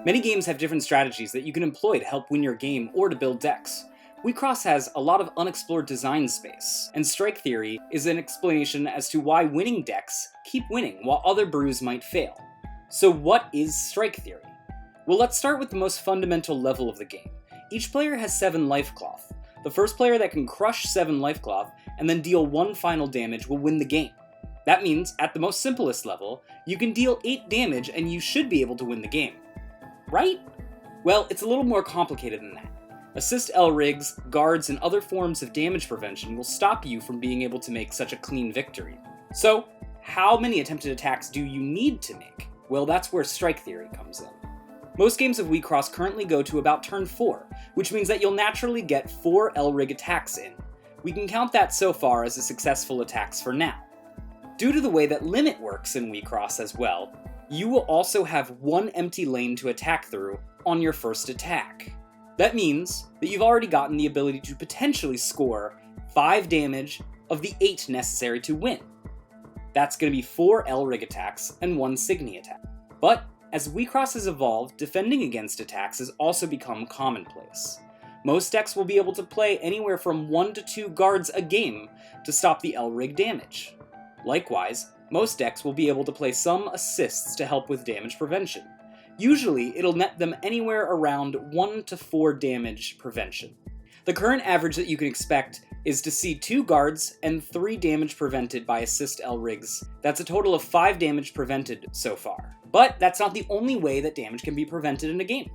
Many games have different strategies that you can employ to help win your game or to build decks. Wixoss has a lot of unexplored design space, and strike theory is an explanation as to why winning decks keep winning while other brews might fail. So what is strike theory? Well, let's start with the most fundamental level of the game. Each player has 7 life cloth. The first player that can crush 7 life cloth and then deal 1 final damage will win the game. That means, at the most simplest level, you can deal 8 damage and you should be able to win the game. Right? Well, it's a little more complicated than that. Assist L-rigs, guards, and other forms of damage prevention will stop you from being able to make such a clean victory. So, how many attempted attacks do you need to make? Well, that's where strike theory comes in. Most games of Wixoss currently go to about turn 4, which means that you'll naturally get 4 L-rig attacks in. We can count that so far as a successful attacks for now. Due to the way that limit works in Wixoss as well, you will also have 1 empty lane to attack through on your first attack. That means that you've already gotten the ability to potentially score 5 damage of the 8 necessary to win. That's going to be 4 L-rig attacks and 1 Signy attack. But as Wixoss has evolved, defending against attacks has also become commonplace. Most decks will be able to play anywhere from 1 to 2 guards a game to stop the L-rig damage. Likewise, most decks will be able to play some assists to help with damage prevention. Usually, it'll net them anywhere around 1 to 4 damage prevention. The current average that you can expect is to see 2 guards and 3 damage prevented by assist L-rigs. That's a total of 5 damage prevented so far. But that's not the only way that damage can be prevented in a game.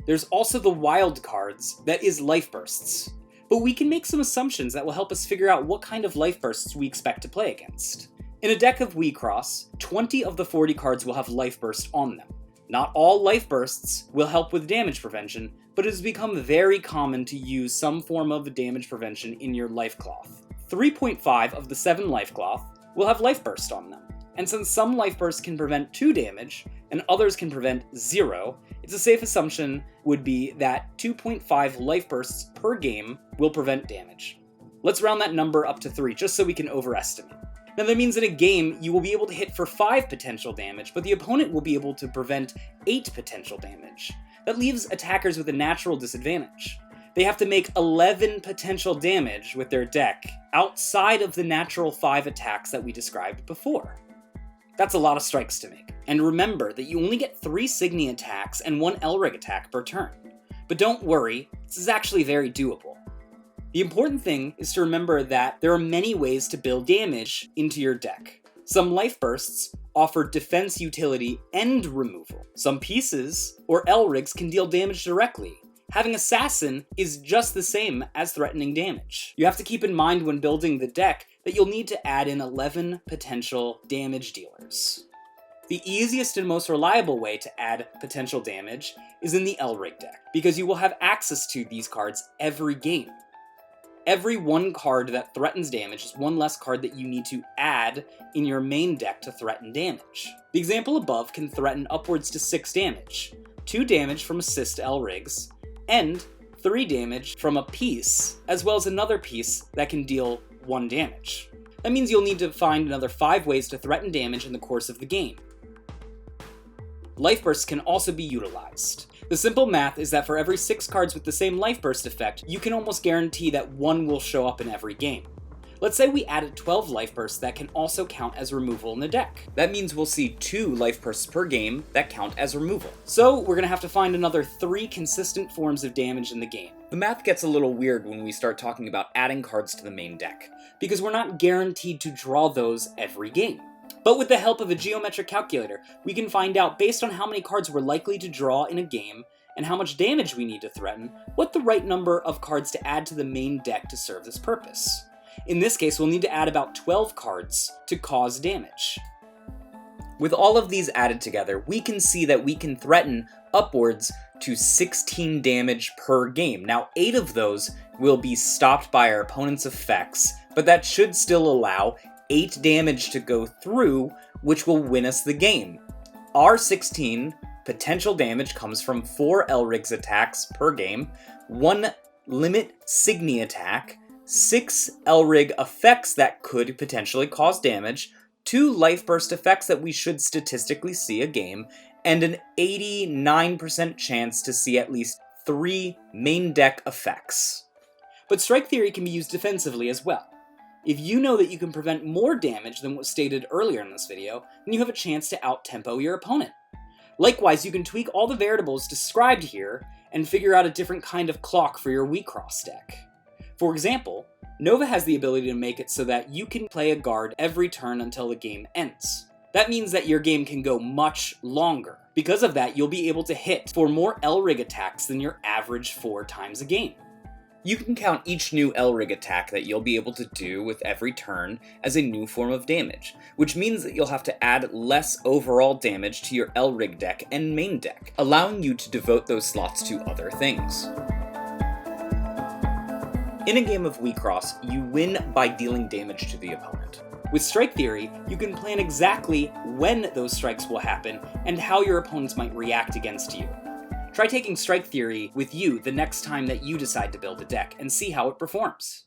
There's also the wild cards, that is Lifebursts. But we can make some assumptions that will help us figure out what kind of Lifebursts we expect to play against. In a deck of Wixoss, 20 of the 40 cards will have Lifeburst on them. Not all Lifebursts will help with damage prevention, but it has become very common to use some form of damage prevention in your life cloth. 3.5 of the 7 life cloth will have Lifeburst on them. And since some Lifebursts can prevent 2 damage, and others can prevent 0, it's a safe assumption would be that 2.5 Lifebursts per game will prevent damage. Let's round that number up to 3, just so we can overestimate. Now that means in a game, you will be able to hit for 5 potential damage, but the opponent will be able to prevent 8 potential damage. That leaves attackers with a natural disadvantage. They have to make 11 potential damage with their deck, outside of the natural 5 attacks that we described before. That's a lot of strikes to make. And remember that you only get 3 Signy attacks and 1 L-rig attack per turn. But don't worry, this is actually very doable. The important thing is to remember that there are many ways to build damage into your deck. Some Lifebursts offer defense utility and removal. Some pieces, or L-rigs, can deal damage directly. Having Assassin is just the same as threatening damage. You have to keep in mind when building the deck that you'll need to add in 11 potential damage dealers. The easiest and most reliable way to add potential damage is in the L-rig deck, because you will have access to these cards every game. Every 1 card that threatens damage is 1 less card that you need to add in your main deck to threaten damage. The example above can threaten upwards to 6 damage, 2 damage from assist L-rigs, and 3 damage from a piece, as well as another piece that can deal 1 damage. That means you'll need to find another 5 ways to threaten damage in the course of the game. Lifebursts can also be utilized. The simple math is that for every 6 cards with the same Lifeburst effect, you can almost guarantee that 1 will show up in every game. Let's say we added 12 Lifebursts that can also count as removal in the deck. That means we'll see 2 Lifebursts per game that count as removal. So we're gonna have to find another 3 consistent forms of damage in the game. The math gets a little weird when we start talking about adding cards to the main deck, because we're not guaranteed to draw those every game. But with the help of a geometric calculator, we can find out, based on how many cards we're likely to draw in a game and how much damage we need to threaten, what the right number of cards to add to the main deck to serve this purpose. In this case, we'll need to add about 12 cards to cause damage. With all of these added together, we can see that we can threaten upwards to 16 damage per game. Now, 8 of those will be stopped by our opponent's effects, but that should still allow 8 damage to go through, which will win us the game. Our 16 potential damage comes from 4 L-rigs attacks per game, 1 limit Signy attack, 6 L-rig effects that could potentially cause damage, 2 Lifeburst effects that we should statistically see a game, and an 89% chance to see at least 3 main deck effects. But Strike Theory can be used defensively as well. If you know that you can prevent more damage than was stated earlier in this video, then you have a chance to out-tempo your opponent. Likewise, you can tweak all the variables described here and figure out a different kind of clock for your Wixoss deck. For example, Nova has the ability to make it so that you can play a guard every turn until the game ends. That means that your game can go much longer. Because of that, you'll be able to hit for more L-Rig attacks than your average 4 times a game. You can count each new L-Rig attack that you'll be able to do with every turn as a new form of damage, which means that you'll have to add less overall damage to your L-Rig deck and main deck, allowing you to devote those slots to other things. In a game of Wixoss, you win by dealing damage to the opponent. With Strike Theory, you can plan exactly when those strikes will happen and how your opponents might react against you. Try taking Strike Theory with you the next time that you decide to build a deck and see how it performs.